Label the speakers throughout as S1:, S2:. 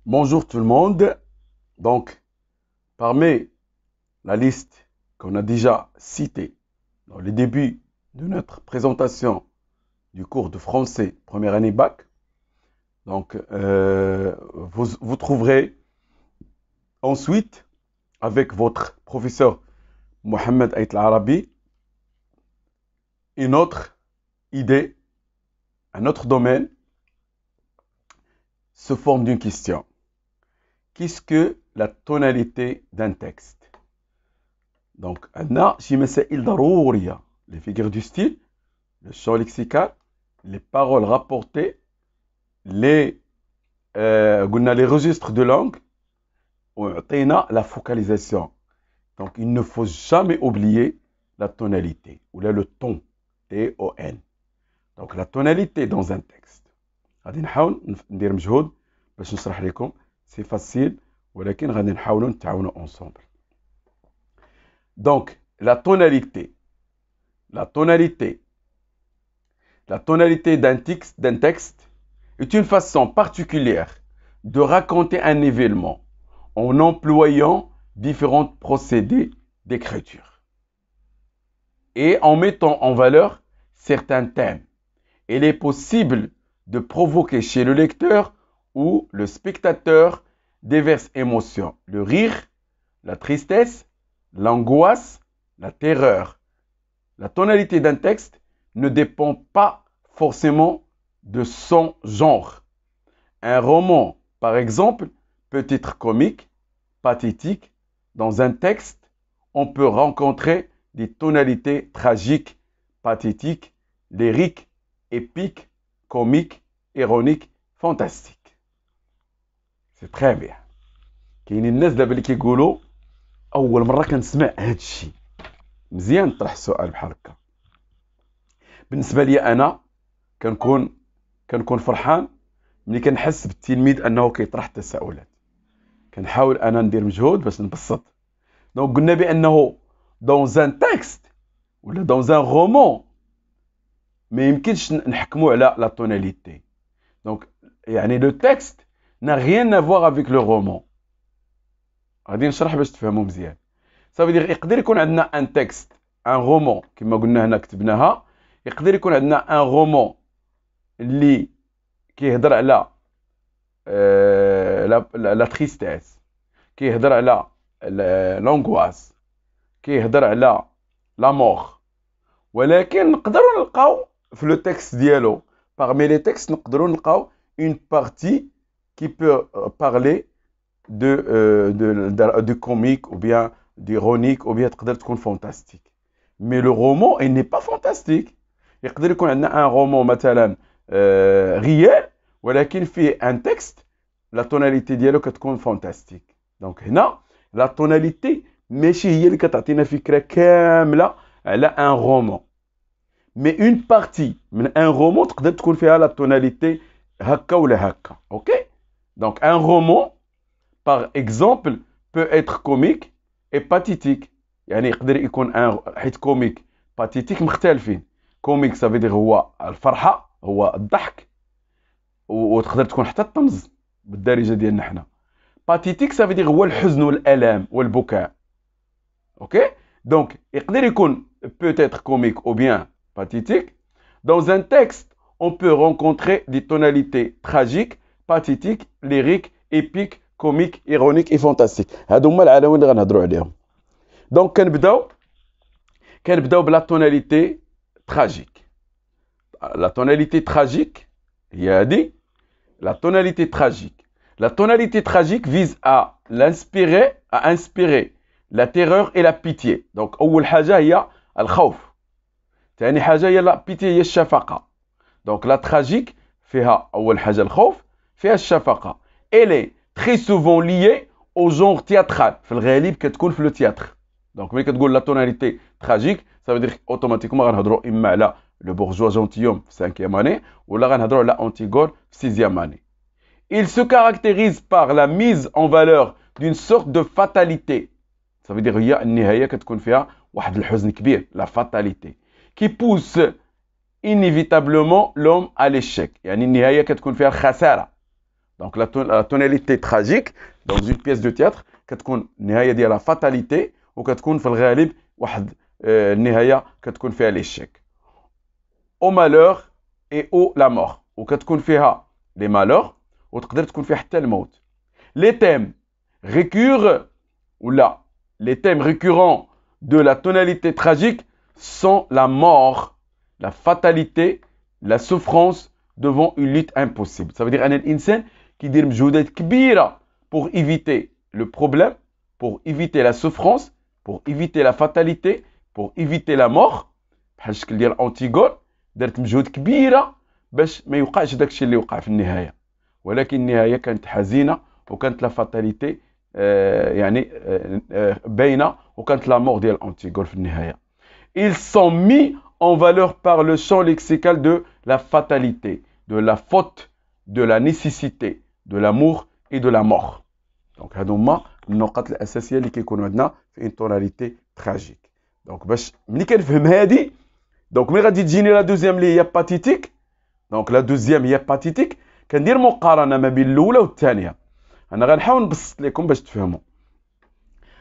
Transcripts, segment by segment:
S1: Bonjour tout le monde. Donc, parmi la liste qu'on a déjà citée dans le début de notre présentation du cours de français première année bac, donc vous trouverez ensuite avec votre professeur Mohamed Ait Arabi une autre idée, un autre domaine se forme d'une question. Qu'est-ce que la tonalité d'un texte? Donc, on a شي مسائل ضرورية les figures du style, le champ lexical, les paroles rapportées, les les registres de langue, وعطينا la focalisation. Donc, il ne faut jamais oublier la tonalité, ou là le ton, T-O-N. Donc, la tonalité dans un texte. غادي نحاول ندير مجهود باش نشرح لكم. C'est facile, ولكن غادي نحاولوا نتعاونوا ensemble. Donc, la tonalité. La tonalité d'un texte est une façon particulière de raconter un événement en employant différents procédés d'écriture et en mettant en valeur certains thèmes. Il est possible de provoquer chez le lecteur ou le spectateur diverses émotions, le rire, la tristesse, l'angoisse, la terreur. La tonalité d'un texte ne dépend pas forcément de son genre. Un roman, par exemple, peut être comique, pathétique. Dans un texte, on peut rencontrer des tonalités tragiques, pathétiques, lyriques, épiques, comiques, ironiques, fantastiques. C'est très bien. كاين الناس دابا اللي كيقولوا أول مرة كنسمع هاد الشيء. مزيان نطرح السؤال بحال هكا. بالنسبه لي انا كنكون فرحان ملي كنحس بالتلميذ انه كيطرح التساؤلات. كنحاول انا ندير مجهود باش نبسط. دونك قلنا بانه dans un texte ولا dans un roman ما يمكنش نحكموا على لا tonalité. دونك يعني le texte n'a rien à voir avec le roman. غادي نشرح باش تفهموا مزيان. Ça veut dire يقدر يكون عندنا un texte, un roman كما قلنا هنا كتبناها. يقدر يكون عندنا ان رومون اللي كيهضر على لا تريستيس، كيهضر على لونغواس، كيهضر على لا مور، ولكن نقدروا نلقاو في لو تكست ديالو parmi les textes نقدروا نلقاو une partie qui peut parler de comique ou bien d'ironique ou bien تقدر تكون fantastique. Mais le roman il n'est pas fantastique. يقدر يكون عندنا ان رومون مثلا ريال ولكن فيه ان تكست لا توناليتي ديالو كتكون فانتاستيك. دونك هنا لا توناليتي ماشي هي اللي كتعطينا فكره كامله على ان رومون، مي اون بارتي من ان رومون تقدر تكون فيها لا توناليتي هكا ولا هكا. اوكي دونك ان رومون باغ اكزومبل peut être comique et pathétique. يعني يقدر يكون ان حيت كوميك باتيتيك مختلفين. كوميك ça veut dire هو الفرحه، هو الضحك، وتقدر تكون حتى الطمز بالدارجه ديالنا حنا. باتيتيك ça veut dire هو الحزن والالام والبكاء. اوكي دونك يقدر يكون peut être comique ou bien pathétique. Dans un texte on peut rencontrer des tonalités tragiques, pathétiques, lyriques, épiques, comiques, ironiques et fantastiques. هادو هما العناوين اللي غنهضروا عليهم. دونك كنبداو بلا توناليتي tragique. La tonalité tragique, il y a dit, la tonalité tragique. La tonalité tragique vise à inspirer la terreur et la pitié. Donc, أول حاجة هي الخوف. ثاني حاجة هي la pitié هي الشفقة. Donc, la tragique فيها أول حاجة الخوف، فيها الشفقة. Elle est très souvent liée au genre théâtral. في الغالب كتكون في le théâtre. Donc, ملي كتقول la tonalité tragique, ça veut dire automatiquement غنهضروا إما على le bourgeois gentilhomme في 5e année ولا غنهضروا على Antigone في 6e année. Il se caractérise par la mise en valeur d'une sorte de fatalité. Ça veut dire هي النهاية كتكون فيها واحد الحزن كبير، la fatalité, qui pousse inévitablement l'homme à l'échec. يعني النهاية كتكون فيها الخسارة. Donc la tonalité tragique dans une pièce de théâtre كتكون النهاية ديالها fatalité وكتكون في الغالب واحد النهاية كتكون فيها l'échec. Au malheur et au la mort وكتكون فيها les malheurs وتقدر تكون فيها حتى الموت. Les thèmes récurrents ou là les thèmes récurrents de la tonalité tragique sont la mort, la fatalité, la souffrance devant une lutte impossible. Ça veut dire un insan qui dit مجهودات كبيرة pour éviter le problème, pour éviter la souffrance, pour éviter la fatalité, pour éviter la mort. بحال الشكل ديال أنتيغون دارت مجهود كبيرة باش ما يوقعش داك الشيء اللي وقع في النهاية، ولكن النهاية كانت حزينة وكانت لا فاتاليتي يعني باينة وكانت لا مور ديال أنتيغون في النهاية. Ils sont mis en valeur par le champ lexical de la fatalité, de la faute, de la nécessité, de l'amour et de la mort. Donc هادو هما النقط الأساسية اللي كيكونوا عندنا في une tonalité tragique. Donc باش ملي كنفهم هادي دونك ملي غادي تجيني لا دوزيام اللي هي باتيتيك، دونك لا دوزيام هي باتيتيك كندير مقارنة ما بين الأولى والثانية. أنا غنحاول نبسط لكم باش تفهموا.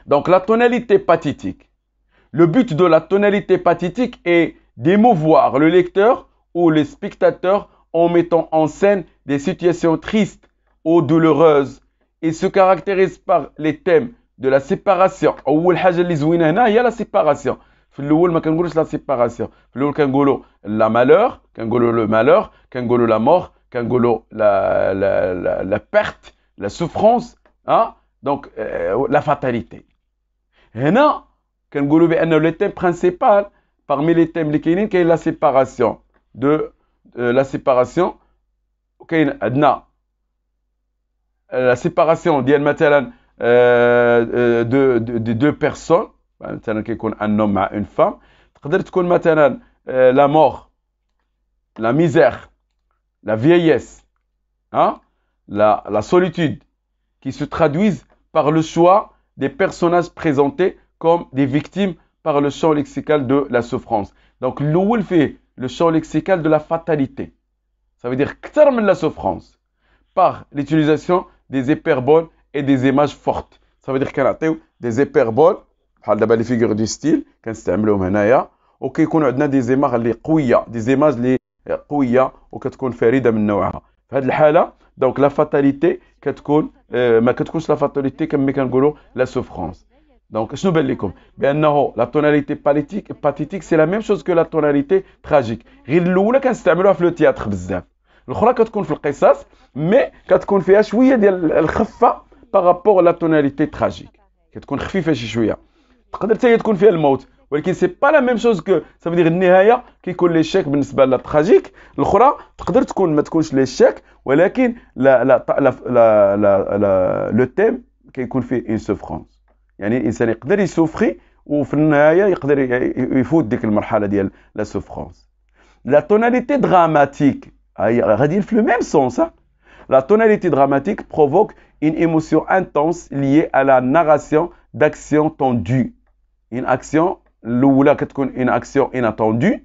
S1: Donc la tonalité pathétique. Le but de la tonalité pathétique est d'émouvoir le lecteur ou le spectateur en mettant en scène des situations tristes ou douloureuses et se caractérise par les thèmes de la séparation. أول حاجة اللي زوينة هنا هي la séparation. في الأول ما كنقولوش la séparation. في الأول كنقولوا la malheur, كنقولوا le malheur, كنقولوا la mort, كنقولوا la perte, la souffrance, hein? Donc la fatalité. هنا كنقولوا بأنه le thème principal parmi les thèmes اللي كاينين كاين la séparation de la séparation. كاين عندنا la séparation ديال مثلا de deux personnes مثلا كيكون un homme مع une femme. تقدر تكون مثلا la mort, la misère, la vieillesse, hein? la solitude qui se traduisent par le choix des personnages présentés comme des victimes par le champ lexical de la souffrance. Donc l'oul fait le champ lexical de la fatalité. Ça veut dire كتر من la souffrance par l'utilisation des hyperboles et des images fortes. Ça veut dire كنعطيو des hyperboles بحال دابا لي فيغور دو ستيل كنستعملوهم هنايا وكيكونوا عندنا دي زيماغ اللي قويه، دي زيماج اللي قويه وكتكون فريده من نوعها. في هذه الحاله دونك لا فاتاليتي كتكون ما كتكونش لا فاتاليتي كما كنقولوا لا سوفرونس. دونك شنو بان لكم بانه لا توناليتي باتيتيك سي لا ميم شوز كو لا توناليتي تراجيك، غير الاولى كنستعملوها في لو تياتر بزاف، الاخرى كتكون في القصص مي كتكون فيها شويه ديال الخفه بارابور لا توناليتي تراجيك، كتكون خفيفه شي شويه. تقدر حتى هي تكون فيها الموت ولكن سي با لا ميم شوز كو سافو دير النهايه كيكون ليشيك بالنسبه لا تراجيك. الاخرى تقدر تكون ما تكونش ليشيك ولكن لو تيم كيكون فيه ان سوفرونس، يعني الانسان يقدر يسوفري وفي النهايه يقدر يفوت ديك المرحله ديال لا سوفرونس. لا توناليتي دراماتيك غادي في لو ميم سونس. La tonalité dramatique provoque une émotion intense liée à la narration d'action tendue. Une action, l'oula كتكون une action inattendue.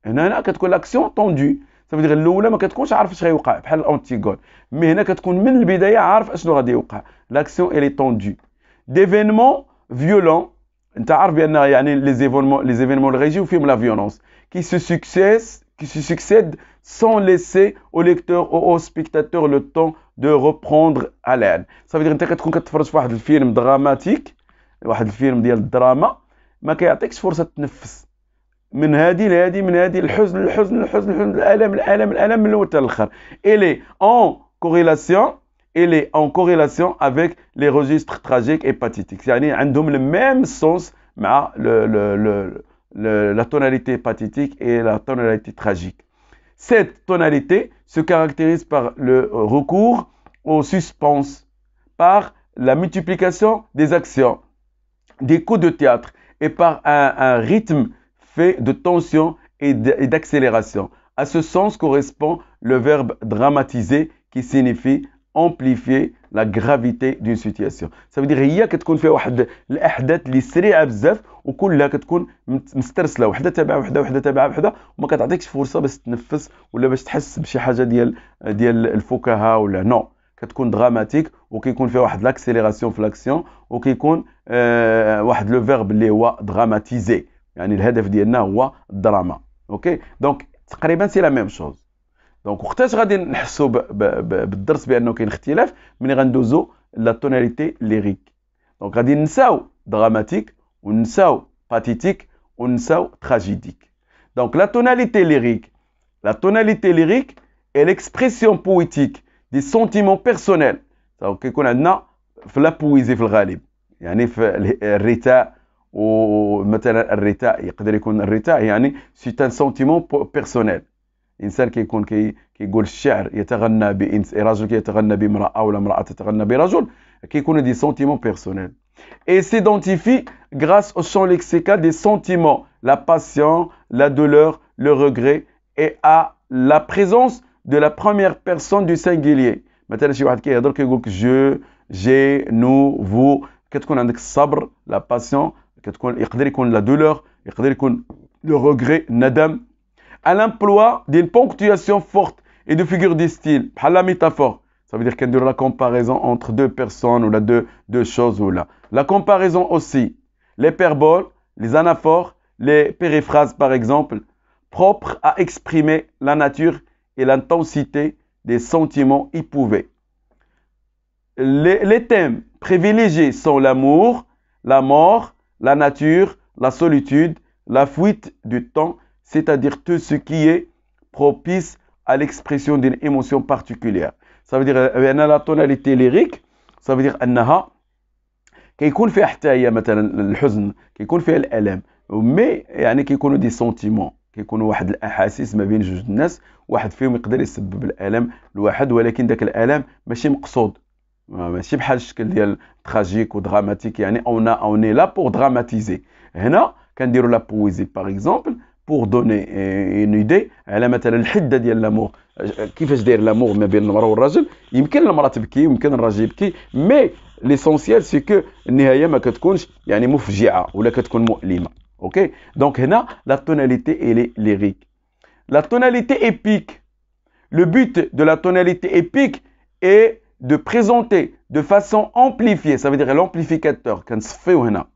S1: هنا كتكون l'action tendue. Ça veut dire الأولى ما كتكونش عارف اش غيوقع بحال الأنتيغون، مي هنا كتكون من البداية عارف اشنو غادي يوقع. L'action elle est tendue. D'événements violents. أنت عارف بأن يعني les événements اللي غيجيو فيهم la violence qui se succèdent sans laisser au lecteur ou au spectateur le temps de reprendre haleine. Ça veut dire انت كتكون كتفرج في واحد الفيلم دراماتيك، واحد الفيلم ديال الدراما ما كيعطيكش فرصه تنفس من هذه لهذه، من هذه الحزن الحزن الحزن الحزن، الالم الالم الالم من الاول حتى الاخر. Elle est en corrélation avec les registres tragiques et pathétiques. يعني عندهم le même sens مع la tonalité pathétique et la tonalité tragique. Cette tonalité se caractérise par le recours au suspense, par la multiplication des actions, des coups de théâtre et par un rythme fait de tension et d'accélération. À ce sens correspond le verbe dramatiser qui signifie amplifier la gravité d'une situation. Ça veut dire هي كتكون فيها واحد الاحداث اللي سريعه بزاف وكلها كتكون مسترسله، وحده تبع وحده وحده تبع وحده، وما كتعطيكش فرصه باش تنفس ولا باش تحس بشي حاجه ديال الفكاهه ولا نو. كتكون دراماتيك وكيكون فيها واحد لاكسيليراسيون في لاكسيون وكيكون واحد لو فيرب اللي هو دراماتيزي يعني الهدف ديالنا هو الدراما اوكي دونك تقريبا سي لا ميم شوز دونك وقتاش غادي نحسوا بالدرس بانه كاين اختلاف ملي غندوزو لا توناليتي ليريك دونك غادي ننساو دراماتيك وننساو باتيتيك وننساو تراجيديك دونك لا توناليتي ليريك est l'expression poétique des sentiments personnels دونك كيكون عندنا في لا بويزي في الغالب يعني في الرثاء ومثلا الرثاء يقدر يكون الرثاء يعني سي ان سونتيمون بيرسونيل انسان كيكون كيقول الشعر يتغنى رجل كيتغنى بامراه ولا امراه تتغنى برجل كيكونوا دي سونتيمون بيرسونيل et s'identifie grâce au champ lexical des sentiments la passion la douleur le regret et à la présence de la première personne du singulier مثلا شي واحد كيهضر كيقول لك جو جي نو فو كتكون عندك الصبر لا باسيون كتكون يقدر يكون لا دولور يقدر يكون لو ريغري الندم à l'emploi d'une ponctuation forte et de figures de style بحال la métaphore ça veut dire كنديروا la comparaison entre deux personnes ou deux choses ou là la comparaison aussi l'hyperbole les anaphores les périphrases par exemple propres à exprimer la nature et l'intensité des sentiments éprouvés. Les thèmes privilégiés sont l'amour, la mort, la nature, la solitude, la fuite du temps, c'est-à-dire tout ce qui est propice à l'expression d'une émotion particulière. Ça veut dire la tonalité lyrique, ça veut dire أنها كيكون فيها حتى هي مثلا الحزن كيكون فيها الألم مي يعني كيكونوا دي سنتيمون كيكونوا واحد الاحاسيس ما بين جوج الناس واحد فيهم يقدر يسبب الالم لواحد ولكن داك الالم ماشي مقصود ماشي بحال الشكل ديال تراجيك ودراماتيك يعني اوني لا بور دراماتيزي هنا كنديروا لا بويزي باغ اكزومبل بور دوني اون ايدي على مثلا الحده ديال لامور كيفاش داير لامور ما بين المراه والراجل يمكن المراه تبكي ويمكن الراجل يبكي مي ليسونسيال سي كو النهايه ما كتكونش يعني مفجعه ولا كتكون مؤلمه ok donc هنا la tonalité elle est lyrique la tonalité épique le but de la tonalité épique est de présenter de façon amplifiée ça veut dire l'amplificateur كنصفيو هنا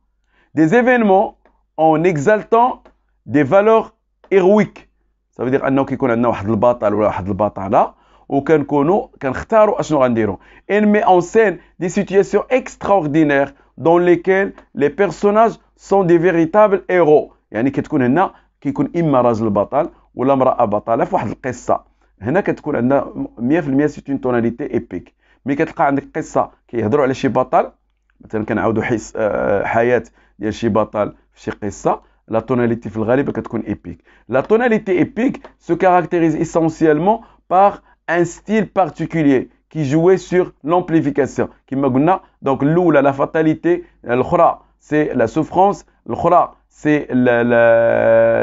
S1: des événements en exaltant des valeurs héroïques ça veut dire انه كيكون عندنا واحد البطل ولا واحد البطله وكنكونوا كنختاروا اشنو غنديروا elle met en scène des situations extraordinaires dans lesquelles les personnages sont des véritables héros يعني كتكون هنا كيكون اما راجل بطل ولا امراه بطله في واحد القصه هنا كتكون عندنا 100% سي اون توناليتي ايبيك ملي كتلقى عندك قصه كيهضروا على شي بطل مثلا كنعاودوا حياه ديال شي بطل في شي قصه لا توناليتي في الغالب كتكون ايبيك لا توناليتي ايبيك se caractérise essentiellement par un style particulier qui jouait sur l'amplification كما قلنا دونك الاولى لا فاتاليتي الاخرى c'est la souffrance الاخرى c'est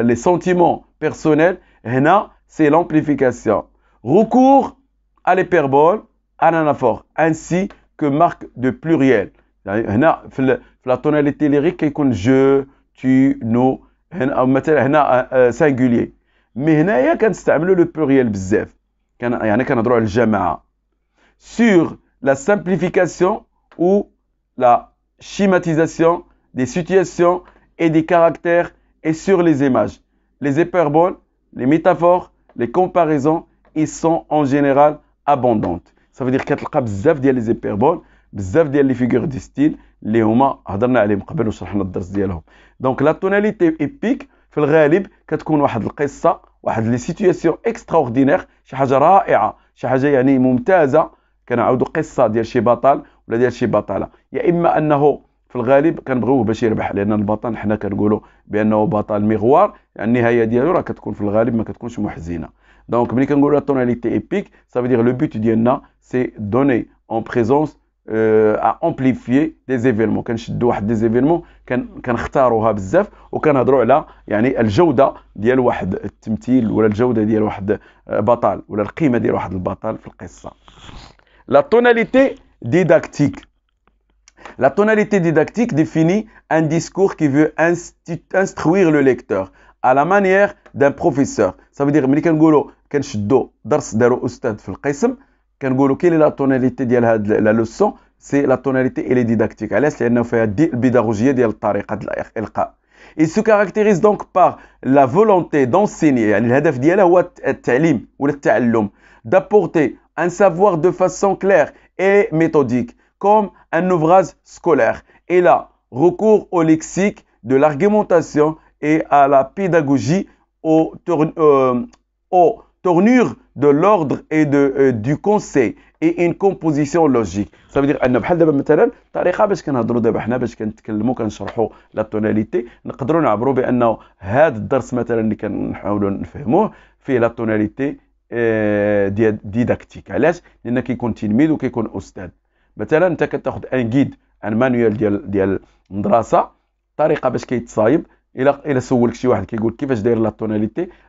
S1: les sentiments personnels هنا c'est l'amplification recours à l'hyperbole à l'anaphore ainsi que marque de pluriel يعني هنا في la tonalité lyrique كيكون je tu nous هنا مثلا هنا singulier مي هنايا كنستعملوا لو pluriel بزاف يعني كنهضروا على الجماعه sur la simplification ou la schématisation des situations et des caractères et sur les images. Les hyperboles, les métaphores, les comparaisons, ils sont en général abondantes. Ça veut dire كتلقى بزاف ديال لي زيبربول بزاف ديال لي فيغور دي ستيل اللي هما هضرنا عليهم قبل وشرحنا الدرس ديالهم. دونك لا توناليتي ايبيك في الغالب كتكون واحد القصه واحد لي سيتوياسيون اكستراوردينير شي حاجه رائعه شي حاجه يعني ممتازه كنعاودوا قصه ديال شي بطل ولا ديال شي بطله يا اما انه في الغالب كنبغيوه باش يربح لان البطل حنا كنقولوا بانه بطل مغوار يعني النهايه ديالو راه كتكون في الغالب ما كتكونش محزنه دونك ملي كنقولوا لا توناليتي ايبيك ça veut dire le but ديالنا c'est donner en présence à amplifier des événements كنشدوا واحد دي زيفينمون كنختاروها بزاف وكنهضروا على يعني الجوده ديال واحد التمثيل ولا الجوده ديال واحد بطل ولا القيمه ديال واحد البطل في القصه la tonalité didactique. La tonalité didactique définit un discours qui veut instruire le lecteur à la manière d'un professeur. Ça veut dire ملي كنقولوا كنشدوا درس داروا استاذ في القسم كنقولوا quelle est la tonalité ديال هاد la leçon c'est la tonalité elle est didactique علاش لانه فيها البيداغوجيه ديال الطريقه ديال الالقاء. Il se caractérise donc par la volonté d'enseigner يعني الهدف ديالها هو التعليم ولا التعلم d'apporter un savoir de façon claire et méthodique comme un ouvrage scolaire. Et là, recours au lexique, de l'argumentation et à la pédagogie, aux tournures de l'ordre et du conseil et une composition logique. Ça veut dire أن بحال دابا مثلا طريقة باش كنهضروا دابا حنا باش كنتكلموا كنشرحوا لا توناليتي نقدروا نعبروا بأنه هذا الدرس مثلا اللي كنحاولوا نفهموه فيه لا توناليتي ديداكتيك. علاش؟ لأن كيكون تلميذ وكيكون أستاذ. مثلا انت كتاخذ ان جيد ان مانيوال ديال المدرسه طريقه باش كيتصايب الى سولك شي واحد كيقول كيفاش داير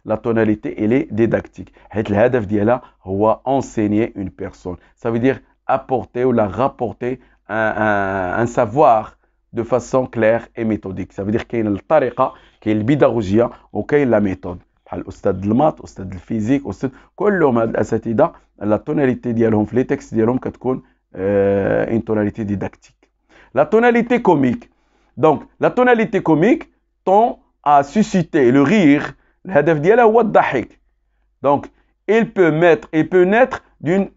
S1: لا توناليتي الي ديداكتيك حيت الهدف ديالها هو enseigner une personne. Ça veut dire apporter ou la rapporter un savoir de façon claire et méthodique. Ça veut dire كاين الطريقه كاين البيداغوجيه وكاين لا ميثود بحال استاذ المات استاذ الفيزيك استاذ كلهم هاد الاساتذه لا توناليتي ديالهم في لي تكست ديالهم كتكون une tonalité didactique. La tonalité comique. Donc, la tonalité comique tend à susciter le rire. الهدف ديالها هو الضحك. Donc, il peut naître d'une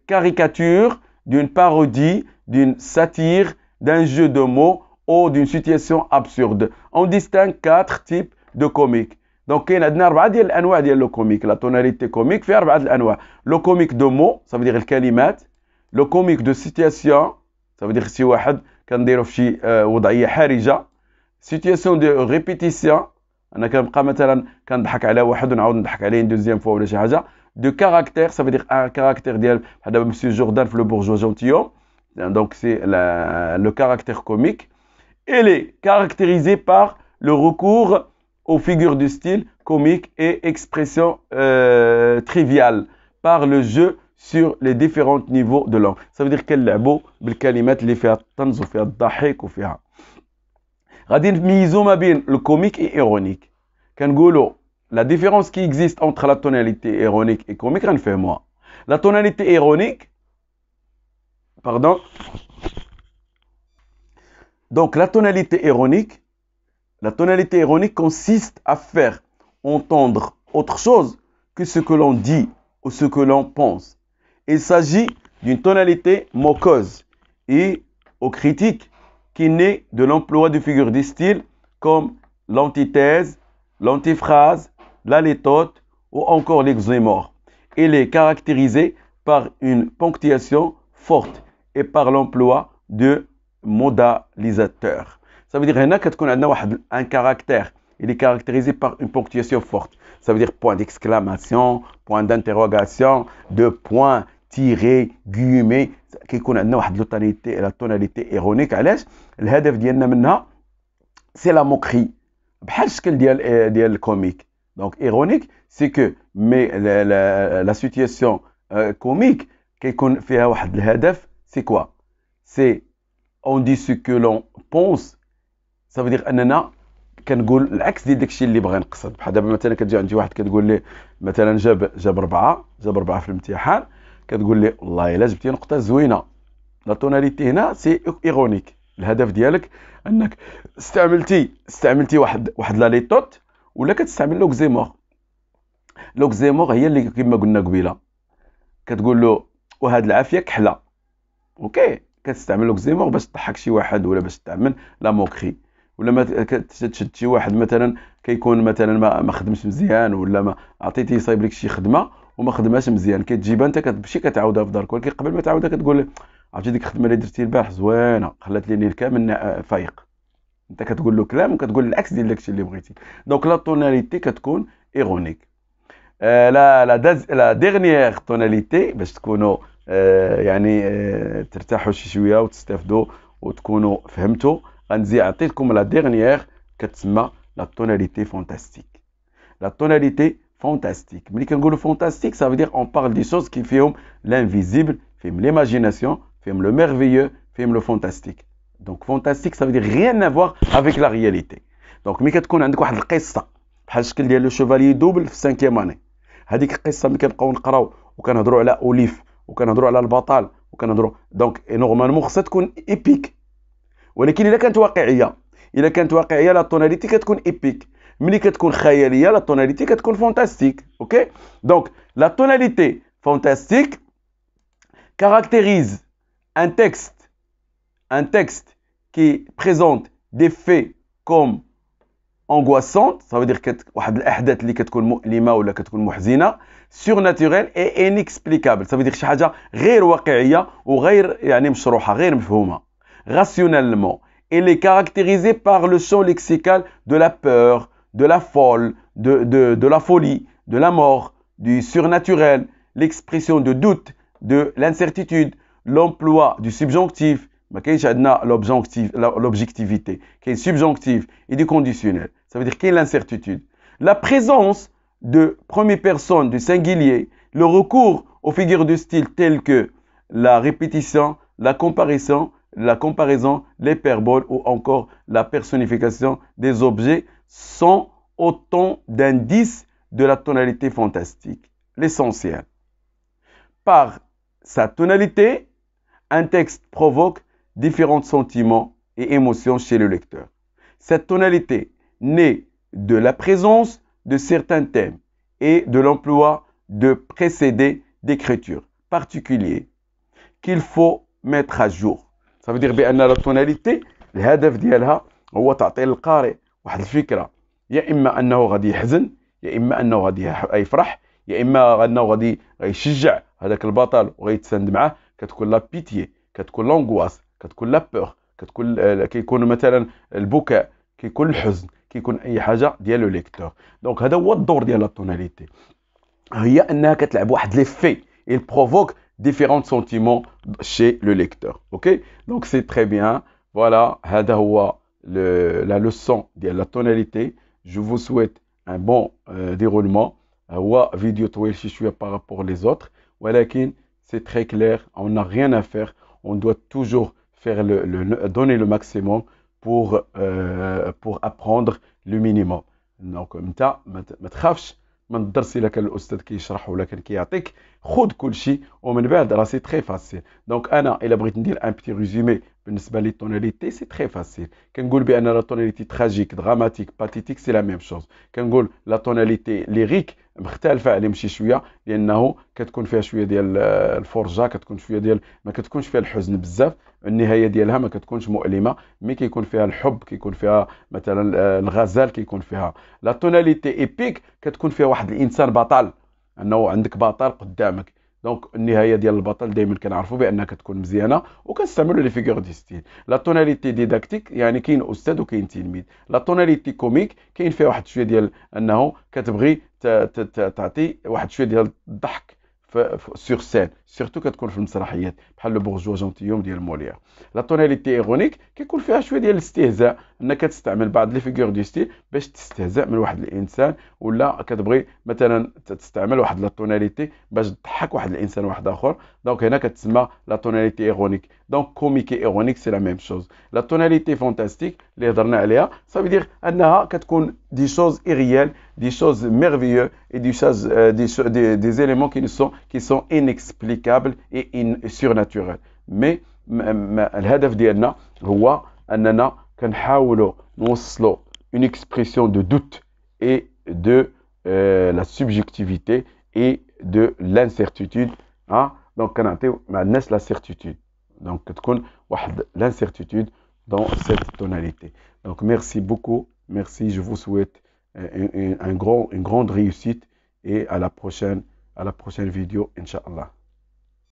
S1: caricature, d'une parodie, d'une satire, d'un jeu de mots ou d'une situation absurde. On distingue 4 types de comique. Donc, كاين عندنا 4 ديال الانواع ديال لو كوميك. La tonalité comique فيها 4 الانواع. Le comique de mots, ça veut dire الكلمات. لو كوميك دو سيتياسيون ça veut dire شي واحد كنديرو في شي وضعيه حرجه. سيتياسيون دو ريبيتيسيون انا كنبقى مثلا كنضحك على واحد ونعاود نضحك عليه دوزيام فوا ولا شي حاجه. دو كاركتير ça veut dire ان كاركتير ديال بحال دابا مسيو جوردان في لو بورجوا جونتيوم donc c'est le caractère comique. Elle est caractérisée par le recours aux figures de style comique et expression triviale par le jeu sur les différents niveaux de langue. Ça veut dire كنلعبوا بالكلمات اللي فيها الطنز وفيها الضحك وفيها. غادي نميزوا ما بين الكوميك et ironique. كنقولوا la différence qui existe entre la tonalité ironique et comique غنفهموها. La tonalité ironique pardon. Donc la tonalité ironique consiste à faire entendre autre chose que ce que l'on dit ou ce que l'on pense. Il s'agit d'une tonalité moqueuse et aux critiques qui naît de l'emploi de figures de style comme l'antithèse, l'antiphrase, la litote ou encore l'exémore. Elle est caractérisée par une ponctuation forte et par l'emploi de modalisateurs. Ça veut dire هنا كتكون عندنا واحد un caractère. Il est caractérisé par une ponctuation forte. Ça veut dire point d'exclamation, point d'interrogation, deux points, tiré, guillemets. كيكون عندنا واحد la tonalité ironique. علاش؟ الهدف ديالنا منها c'est la moquerie. بحال الشكل ديال الكوميك. Donc ironique, c'est que mais la situation comique كيكون فيها واحد الهدف. C'est quoi? C'est on dit ce que l'on pense. Ça veut dire اننا كنقول العكس ديال داكشي اللي بغا نقصد. بحال دابا مثلا كتجي عندي واحد كتقول ليه مثلا جاب 4 في الامتحان كتقول ليه والله الا جبتي نقطه زوينه. لا توناليتي هنا سي ايرونيك. الهدف ديالك انك استعملتي واحد لا ليتوت ولا كتستعمل لوكزيمور. لوكزيمور هي اللي كما قلنا قبيله كتقول له وهاد العافيه كحله. اوكي كتستعمل لوكزيمور باش تضحك شي واحد ولا باش تعمل لا موكري. ولا ما تشد شي واحد مثلا كيكون مثلا ما خدمش مزيان ولا ما عطيتيه يصايب لك شي خدمه وما خدمهاش مزيان كتجيبها انت كتمشي كتعاودها في دارك ولكن قبل ما تعاودها كتقول له عرفتي ديك الخدمه اللي درتي البارح زوينه خلات لي الليل كامل فايق. انت كتقول له كلام وكتقول العكس ديال داكشي اللي بغيتي. دونك لا توناليتي كتكون ايرونيك. لا ديرنيير توناليتي باش تكونوا يعني ترتاحوا شي شويه وتستافدوا وتكونوا فهمتوا. غنزيد عطيتكم لا ديرنيير كتسمى لا توناليتي فانتاستيك. لا توناليتي فانتاستيك ملي كنقولوا فانتاستيك ça veut dire on parle des choses qui فيهم l'invisible فيهم l'imagination فيهم le merveilleux فيهم le fantastique. donc fantastique ça veut dire rien à voir avec la réalité. donc ملي كتكون عندك واحد القصه بحال الشكل ديال لو شوفاليي دوبل في 5e اني هذيك القصه ملي كنبقاو نقراو وكنهضروا على اوليف وكنهضروا على البطل وكنهضروا دونك نورمالمون خصها تكون ايبيك. ولكن الا كانت واقعيه لا توناليتي كتكون ايبيك. ملي كتكون خياليه لا توناليتي كتكون فانتاستيك. اوكي دونك لا توناليتي فانتاستيك caractérise un texte qui présente des faits comme angoissantes, ça veut dire واحد الاحداث اللي كتكون مؤلمه ولا كتكون محزنه، surnaturel et inexplicable، ça veut dire شي حاجه غير واقعيه وغير يعني مشروحه غير مفهومه. Rationnellement, elle est caractérisée par le champ lexical de la peur, de la folle, de la folie, de la mort, du surnaturel, l'expression de doute, de l'incertitude, l'emploi du subjonctif, ما كاينش عندنا l'objectivité, كاين subjonctif et du conditionnel. Ça veut dire qu'il y a l'incertitude. La présence de première personne du singulier, le recours aux figures de style telles que la répétition, la comparaison, l'hyperbole ou encore la personnification des objets sont autant d'indices de la tonalité fantastique. L'essentiel. Par sa tonalité, un texte provoque différents sentiments et émotions chez le lecteur. Cette tonalité naît de la présence de certains thèmes et de l'emploi de procédés d'écriture particuliers qu'il faut mettre à jour. Ça veut dire بأن la tonalité الهدف ديالها هو تعطي للقارئ واحد الفكرة، يا إما أنه غادي يحزن، يا إما أنه غادي يفرح، يا إما أنه غادي يشجع هذاك البطل وغيتساند معاه. كتكون لا بيتيي، كتكون لونغواس، كتكون لا بور، كتكون كيكون مثلا البكاء، كيكون الحزن، كيكون اي حاجه ديال لو ليكتور. دونك هذا هو الدور ديال لا توناليتي، هي انها كتلعب واحد لي في il provoque différents sentiments chez le lecteur. OK donc c'est très bien. Voilà هذا هو la leçon ديال la tonalité. Je vous souhaite un bon déroulement. هو فيديو طويل شي شويه par rapport les autres ولكن c'est très clair, on n'a rien à faire, on doit toujours faire donner le maximum pour apprendre le minimum. Donc انت ما تخافش من الدرس الا كان الاستاذ كيشرح ولا كان كيعطيك، خذ كل شيء ومن بعد راه سي تري فاسيل. دونك انا الا بغيت ندير ان بيتي ريزومي بالنسبه لي توناليتي سي تري فاسيل. كنقول بان لا توناليتي تراجيك، دراماتيك، باتيتيك سي لا ميم شوز. كنقول لا توناليتي ليريك مختلفه عليهم شي شويه لانه كتكون فيها شويه ديال الفرجه، كتكون شويه ديال ما كتكونش فيها الحزن بزاف، النهايه ديالها ما كتكونش مؤلمه، مي كيكون فيها الحب، كيكون فيها مثلا الغزال، كيكون فيها لا توناليتي ايبيك كتكون فيها واحد الانسان بطل، انه عندك بطل قدامك. دونك النهايه ديال البطل دائما كنعرفوا بانها كتكون مزيانه وكنستعملوا لي فيغور دي ستيل. لا توناليتي ديداكتيك يعني كاين استاذ وكاين تلميذ. لا توناليتي كوميك كاين فيها واحد شويه ديال انه كتبغي تعطي واحد شويه ديال الضحك سور سين، سيرتو كتكون في المسرحيات بحال لو بورجوا جونتيوم ديال مولير. لا توناليتي ايغونيك كيكون فيها شويه ديال الاستهزاء، انك تستعمل بعض لي فيغور دي ستيل باش تستهزأ من واحد الانسان، ولا كتبغي مثلا تستعمل واحد لا توناليتي باش تضحك واحد الانسان واحد اخر. دونك هنا كتسمى لا توناليتي ايغونيك. دونك كوميك ايغونيك سي لا ميم شوز. لا توناليتي فانتاستيك اللي هضرنا عليها صافي دير انها كتكون دي شوز irréelles, des choses merveilleuses et des éléments qui sont inexplicables et surnaturels. Mais الهدف ديالنا هو أننا كنحاولوا نوصلوا une expression de doute et de la subjectivité et de l'incertitude. Donc كنعطيو مع الناس la certitude. Donc كتكون واحد l'incertitude dans cette tonalité. Donc merci beaucoup, merci, je vous souhaite une grande réussite et à la prochaine vidéo, Inch'Allah.